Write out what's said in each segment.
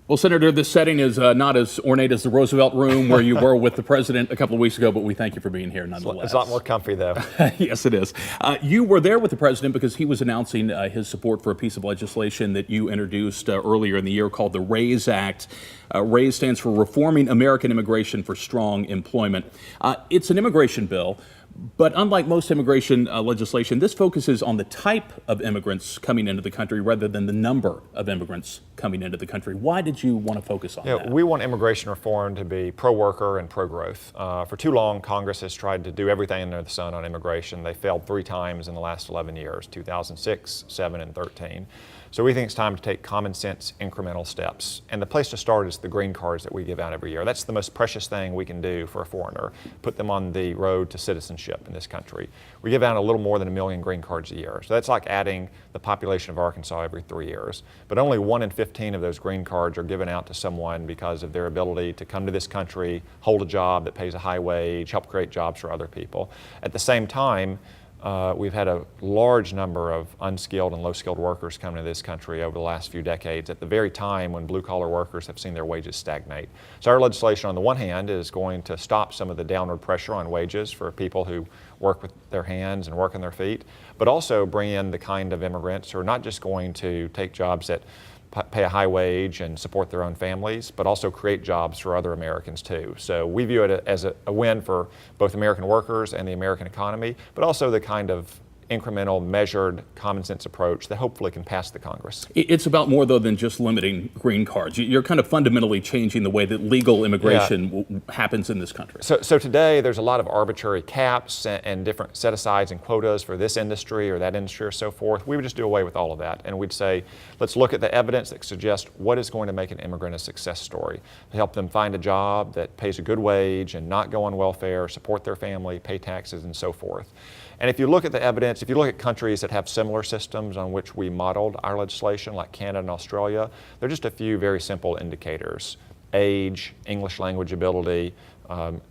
Well, Senator, this setting is not as ornate as the Roosevelt Room where you were with the president a couple of weeks ago, but we thank you for being here nonetheless. It's a lot more comfy, though. Yes, it is. You were there with the president because he was announcing his support for a piece of legislation that you introduced earlier in the year called the RAISE Act. RAISE stands for Reforming American Immigration for Strong Employment. It's an immigration bill. But unlike most immigration legislation, this focuses on the type of immigrants coming into the country rather than the number of immigrants coming into the country. Why did you want to focus on that? We want immigration reform to be pro-worker and pro-growth. For too long, Congress has tried to do everything under the sun on immigration. They failed 3 times in the last 11 years, 2006, 7, and 13. So we think it's time to take common sense, incremental steps. And the place to start is the green cards that we give out every year. That's the most precious thing we can do for a foreigner, put them on the road to citizenship in this country. We give out a little more than 1 million green cards a year. So that's like adding the population of Arkansas every 3 years. But only 1 in 15 of those green cards are given out to someone because of their ability to come to this country, hold a job that pays a high wage, help create jobs for other people. At the same time, we've had a large number of unskilled and low-skilled workers come to this country over the last few decades at the very time when blue-collar workers have seen their wages stagnate. So our legislation on the one hand is going to stop some of the downward pressure on wages for people who work with their hands and work on their feet, but also bring in the kind of immigrants who are not just going to take jobs that pay a high wage and support their own families, but also create jobs for other Americans too. So we view it as a win for both American workers and the American economy, but also the kind of incremental, measured, common sense approach that hopefully can pass the Congress. It's about more, though, than just limiting green cards. You're kind of fundamentally changing the way that legal immigration happens in this country. So today there's a lot of arbitrary caps and different set-asides and quotas for this industry or that industry or so forth. We would just do away with all of that, and we'd say, let's look at the evidence that suggests what is going to make an immigrant a success story, to help them find a job that pays a good wage and not go on welfare, support their family, pay taxes, and so forth. And if you look at the evidence, if you look at countries that have similar systems on which we modeled our legislation, like Canada and Australia, there are just a few very simple indicators: age, English language ability,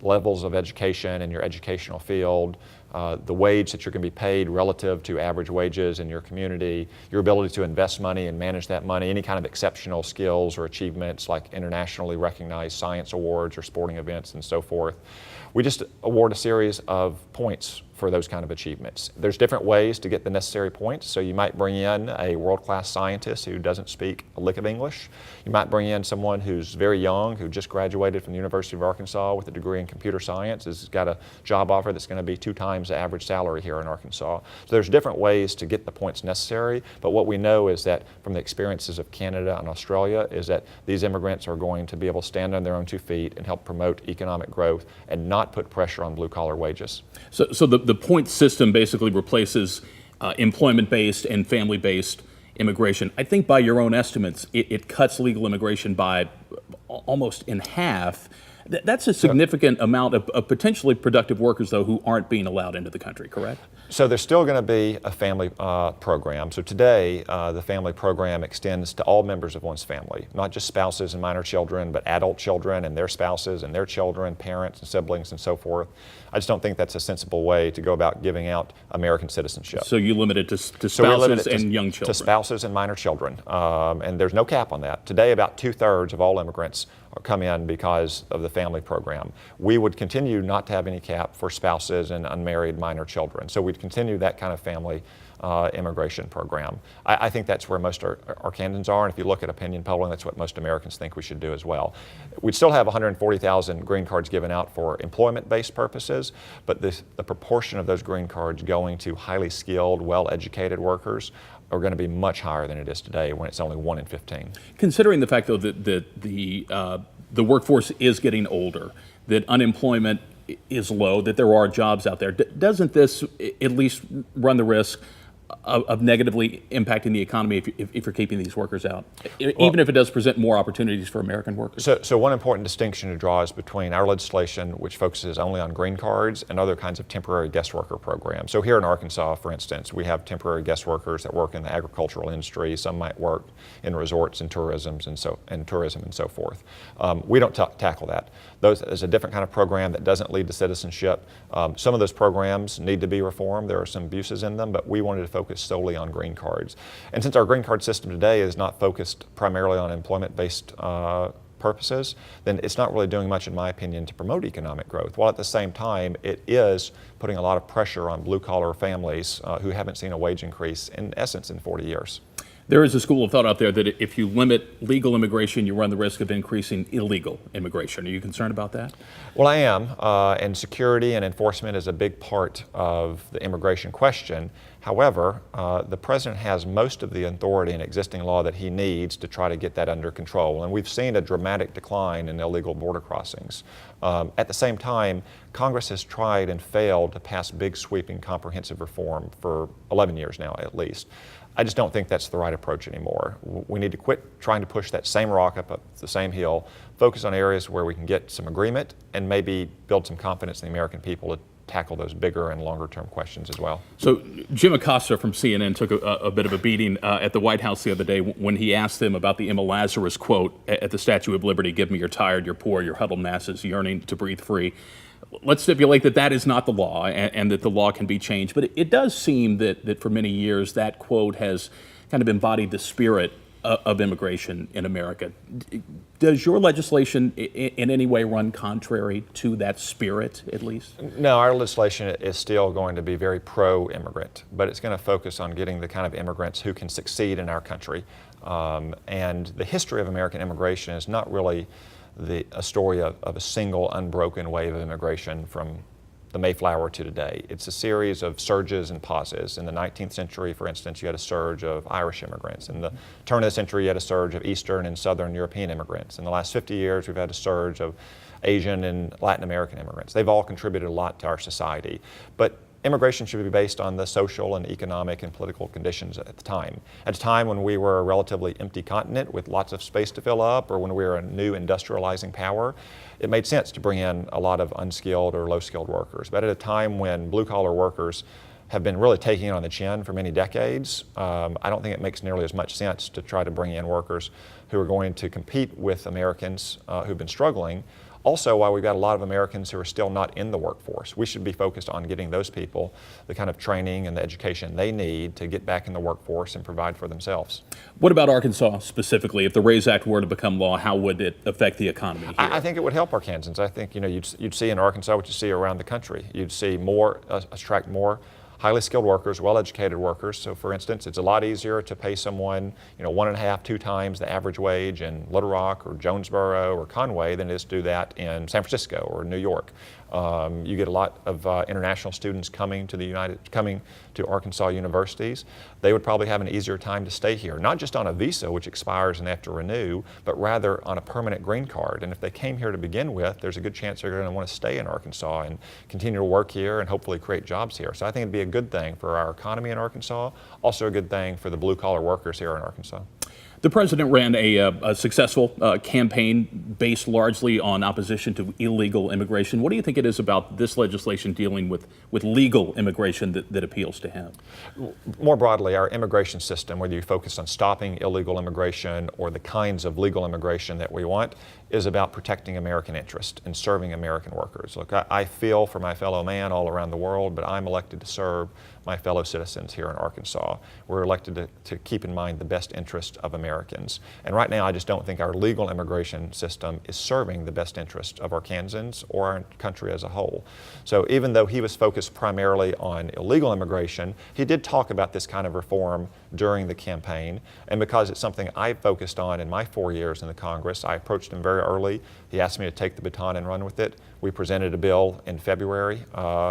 levels of education in your educational field, the wage that you're going to be paid relative to average wages in your community, your ability to invest money and manage that money, any kind of exceptional skills or achievements like internationally recognized science awards or sporting events and so forth. We just award a series of points for those kind of achievements. There's different ways to get the necessary points. So you might bring in a world-class scientist who doesn't speak a lick of English. You might bring in someone who's very young, who just graduated from the University of Arkansas with a degree in computer science, has got a job offer that's going to be 2 times the average salary here in Arkansas. So there's different ways to get the points necessary, but what we know is that from the experiences of Canada and Australia is that these immigrants are going to be able to stand on their own 2 feet and help promote economic growth and not put pressure on blue-collar wages. So the point system basically replaces employment-based and family-based immigration. I think by your own estimates, it cuts legal immigration by almost in half. That's a significant amount of potentially productive workers, though, who aren't being allowed into the country, correct? So there's still going to be a family program. So today, the family program extends to all members of one's family, not just spouses and minor children, but adult children and their spouses and their children, parents and siblings and so forth. I just don't think that's a sensible way to go about giving out American citizenship. So you limit it to spouses and young children? To spouses and minor children. And there's no cap on that. Today, about 2/3 of all immigrants come in because of the family program. We would continue not to have any cap for spouses and unmarried minor children. So we'd continue that kind of family immigration program. I think that's where most Arkansans are, and if you look at opinion polling, that's what most Americans think we should do as well. We'd still have 140,000 green cards given out for employment-based purposes, but the proportion of those green cards going to highly skilled, well-educated workers are going to be much higher than it is today when it's only 1 in 15. Considering the fact, though, that the workforce is getting older, that unemployment is low, that there are jobs out there, doesn't this at least run the risk of negatively impacting the economy if you're keeping these workers out, even if it does present more opportunities for American workers? So one important distinction to draw is between our legislation, which focuses only on green cards, and other kinds of temporary guest worker programs. So here in Arkansas, for instance, we have temporary guest workers that work in the agricultural industry. Some might work in resorts and tourism and so forth. We don't tackle that. Those is a different kind of program that doesn't lead to citizenship. Some of those programs need to be reformed. There are some abuses in them, but we wanted to focus solely on green cards. And since our green card system today is not focused primarily on employment-based purposes, then it's not really doing much, in my opinion, to promote economic growth, while at the same time it is putting a lot of pressure on blue-collar families who haven't seen a wage increase, in essence, in 40 years. There is a school of thought out there that if you limit legal immigration, you run the risk of increasing illegal immigration. Are you concerned about that? Well, I am, and security and enforcement is a big part of the immigration question. However, the president has most of the authority in existing law that he needs to try to get that under control, and we've seen a dramatic decline in illegal border crossings. At the same time, Congress has tried and failed to pass big, sweeping, comprehensive reform for 11 years now, at least. I just don't think that's the right approach anymore. We need to quit trying to push that same rock up the same hill, focus on areas where we can get some agreement, and maybe build some confidence in the American people to tackle those bigger and longer term questions as well. So Jim Acosta from CNN took a bit of a beating at the White House the other day when he asked them about the Emma Lazarus quote at the Statue of Liberty, "Give me you're tired, you're poor, your huddled masses yearning to breathe free." Let's stipulate that that is not the law and that the law can be changed. But it does seem that for many years that quote has kind of embodied the spirit of immigration in America. Does your legislation in any way run contrary to that spirit, at least? No, our legislation is still going to be very pro-immigrant, but it's going to focus on getting the kind of immigrants who can succeed in our country. And the history of American immigration is not really a story of a single unbroken wave of immigration from the Mayflower to today. It's a series of surges and pauses. In the 19th century, for instance, you had a surge of Irish immigrants. In the turn of the century, you had a surge of Eastern and Southern European immigrants. In the last 50 years, we've had a surge of Asian and Latin American immigrants. They've all contributed a lot to our society. But immigration should be based on the social and economic and political conditions at the time. At a time when we were a relatively empty continent with lots of space to fill up, or when we were a new industrializing power, it made sense to bring in a lot of unskilled or low-skilled workers. But at a time when blue-collar workers have been really taking it on the chin for many decades, I don't think it makes nearly as much sense to try to bring in workers who are going to compete with Americans who've been struggling. Also, while we've got a lot of Americans who are still not in the workforce, we should be focused on getting those people the kind of training and the education they need to get back in the workforce and provide for themselves. What about Arkansas specifically? If the RAISE Act were to become law, how would it affect the economy here? I think it would help Arkansans. I think you'd see in Arkansas what you see around the country. You'd see attract more highly skilled workers, well-educated workers. So for instance, it's a lot easier to pay someone 1.5, 2 times the average wage in Little Rock or Jonesboro or Conway than it is to do that in San Francisco or New York. You get a lot of international students coming to Arkansas universities. They would probably have an easier time to stay here, not just on a visa, which expires and they have to renew, but rather on a permanent green card. And if they came here to begin with, there's a good chance they're going to want to stay in Arkansas and continue to work here and hopefully create jobs here. So I think it'd be a good thing for our economy in Arkansas, also a good thing for the blue-collar workers here in Arkansas. The president ran a successful campaign based largely on opposition to illegal immigration. What do you think it is about this legislation dealing with legal immigration that appeals to him? More broadly, our immigration system, whether you focus on stopping illegal immigration or the kinds of legal immigration that we want, is about protecting American interest and serving American workers. Look, I feel for my fellow man all around the world, but I'm elected to serve my fellow citizens here in Arkansas. We're elected to keep in mind the best interest of Americans. And right now, I just don't think our legal immigration system is serving the best interest of Arkansans or our country as a whole. So even though he was focused primarily on illegal immigration, he did talk about this kind of reform during the campaign. And because it's something I focused on in my 4 years in the Congress, I approached him very early. He asked me to take the baton and run with it. We presented a bill in February.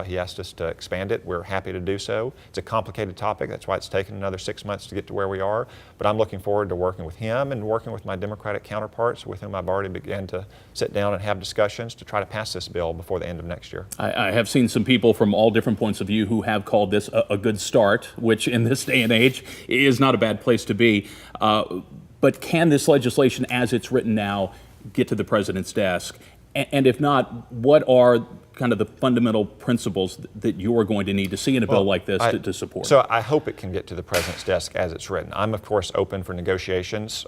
He asked us to expand it. We're happy to do so. It's a complicated topic. That's why it's taken another 6 months to get to where we are. But I'm looking forward to working with him and working with my Democratic counterparts with whom I've already begun to sit down and have discussions to try to pass this bill before the end of next year. I have seen some people from all different points of view who have called this a good start, which in this day and age is not a bad place to be. But can this legislation, as it's written now, get to the president's desk? And if not, what are kind of the fundamental principles that you are going to need to see in a bill like this to support? So I hope it can get to the president's desk as it's written. I'm, of course, open for negotiations.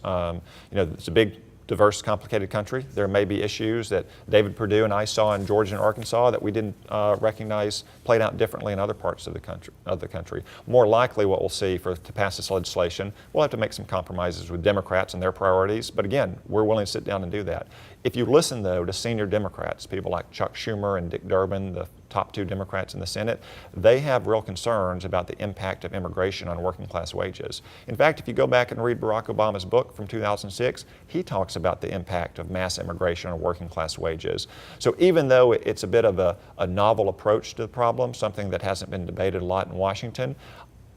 It's a big diverse, complicated country. There may be issues that David Perdue and I saw in Georgia and Arkansas that we didn't recognize played out differently in other parts of the country. More likely what we'll see to pass this legislation, we'll have to make some compromises with Democrats and their priorities, but again, we're willing to sit down and do that. If you listen, though, to senior Democrats, people like Chuck Schumer and Dick Durbin, the top 2 Democrats in the Senate, they have real concerns about the impact of immigration on working class wages. In fact, if you go back and read Barack Obama's book from 2006, he talks about the impact of mass immigration on working class wages. So even though it's a bit of a novel approach to the problem, something that hasn't been debated a lot in Washington,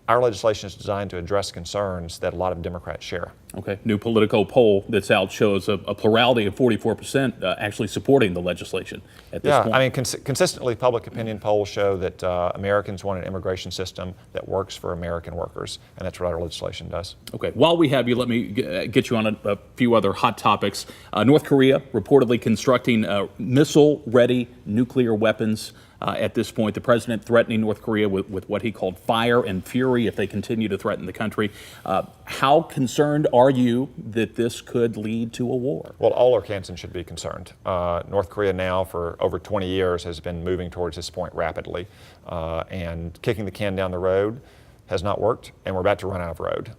our legislation is designed to address concerns that a lot of Democrats share. Okay. New Politico poll that's out shows a plurality of 44% actually supporting the legislation at this point. I mean, consistently, public opinion polls show that Americans want an immigration system that works for American workers, and that's what our legislation does. Okay. While we have you, let me get you on a few other hot topics. North Korea reportedly constructing missile-ready nuclear weapons. At this point, the president threatening North Korea with what he called fire and fury if they continue to threaten the country. How concerned are you that this could lead to a war? Well, all Arkansans should be concerned. North Korea now for over 20 years has been moving towards this point rapidly, and kicking the can down the road has not worked, and we're about to run out of road.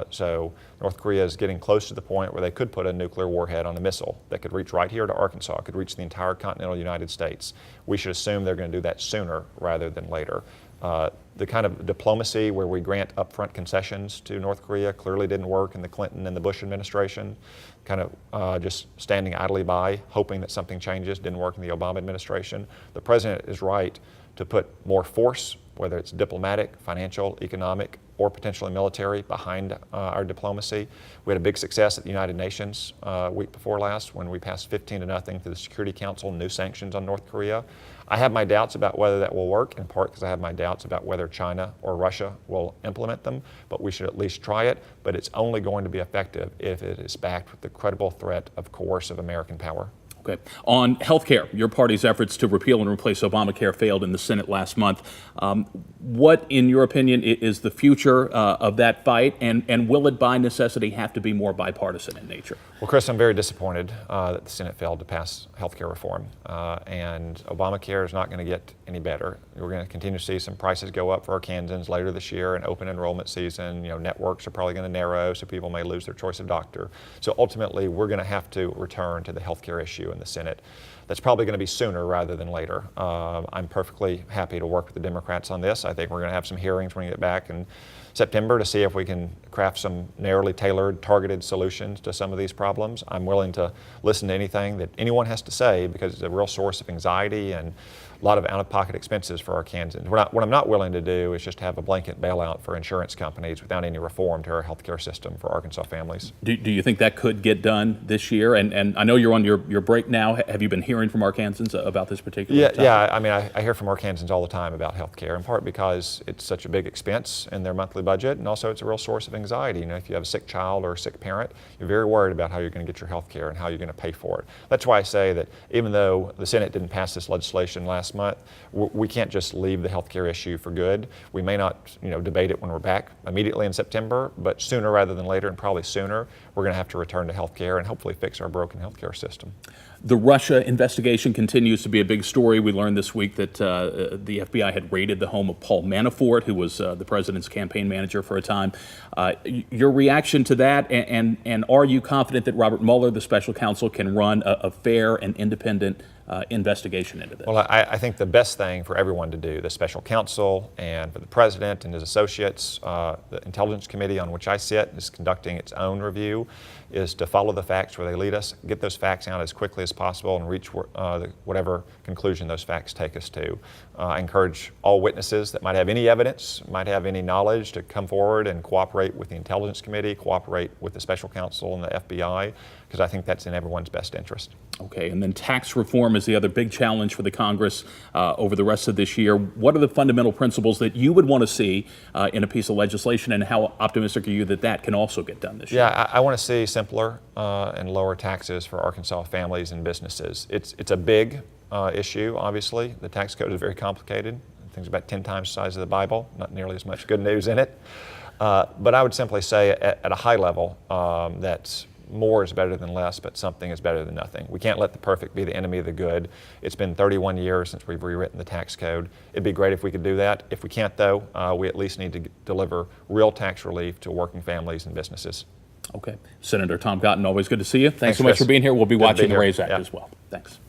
So North Korea is getting close to the point where they could put a nuclear warhead on a missile that could reach right here to Arkansas, could reach the entire continental United States. We should assume they're going to do that sooner rather than later. The kind of diplomacy where we grant upfront concessions to North Korea clearly didn't work in the Clinton and the Bush administration. Kind of just standing idly by, hoping that something changes, didn't work in the Obama administration. The president is right to put more force, whether it's diplomatic, financial, economic, or potentially military, behind our diplomacy. We had a big success at the United Nations week before last when we passed 15-0 to the Security Council, new sanctions on North Korea. I have my doubts about whether that will work, in part because I have my doubts about whether China or Russia will implement them, but we should at least try it. But it's only going to be effective if it is backed with the credible threat of coercive American power. Okay. On health care, your party's efforts to repeal and replace Obamacare failed in the Senate last month. What, in your opinion, is the future of that fight, and will it by necessity have to be more bipartisan in nature? Well, Chris, I'm very disappointed that the Senate failed to pass health care reform, and Obamacare is not going to get any better. We're going to continue to see some prices go up for Arkansans later this year in open enrollment season. You know, networks are probably going to narrow, so people may lose their choice of doctor. So ultimately, we're going to have to return to the health care issue in the Senate. That's probably going to be sooner rather than later. I'm perfectly happy to work with the Democrats on this. I think we're going to have some hearings when we get back in September to see if we can craft some narrowly tailored, targeted solutions to some of these problems. I'm willing to listen to anything that anyone has to say because it's a real source of anxiety and a lot of out-of-pocket expenses for Arkansans. What I'm not willing to do is just have a blanket bailout for insurance companies without any reform to our health care system for Arkansas families. Do you think that could get done this year? And I know you're on your break now. Have you been hearing from Arkansans about this particular topic? Yeah. I mean, I hear from Arkansans all the time about health care, in part because it's such a big expense in their monthly budget, and also it's a real source of anxiety. You know, if you have a sick child or a sick parent, you're very worried about how you're going to get your health care and how you're going to pay for it. That's why I say that even though the Senate didn't pass this legislation last month, we can't just leave the health care issue for good. We may not, debate it when we're back immediately in September, but sooner rather than later, and probably sooner, we're going to have to return to health care and hopefully fix our broken health care system. The Russia investigation continues to be a big story. We learned this week that the FBI had raided the home of Paul Manafort, who was the president's campaign manager for a time. Your reaction to that, and are you confident that Robert Mueller, the special counsel, can run a fair and independent investigation into this? Well, I think the best thing for everyone to do, the special counsel and for the president and his associates, the Intelligence Committee on which I sit is conducting its own review, is to follow the facts where they lead us, get those facts out as quickly as possible and reach whatever conclusion those facts take us to. I encourage all witnesses that might have any evidence, might have any knowledge to come forward and cooperate with the Intelligence Committee, cooperate with the special counsel and the FBI, because I think that's in everyone's best interest. Okay, and then tax reform is the other big challenge for the Congress over the rest of this year. What are the fundamental principles that you would want to see in a piece of legislation, and how optimistic are you that that can also get done this year? Yeah, I want to see simpler and lower taxes for Arkansas families and businesses. It's a big issue, obviously. The tax code is very complicated. I think it's about 10 times the size of the Bible, not nearly as much good news in it. But I would simply say at a high level that more is better than less, but something is better than nothing. We can't let the perfect be the enemy of the good. It's been 31 years since we've rewritten the tax code. It'd be great if we could do that. If we can't, though, we at least need to deliver real tax relief to working families and businesses. Okay. Senator Tom Cotton, always good to see you. Thanks so much Chris. for being here. We'll be Good to watching be the here. RAISE Act Yeah. as well. Thanks.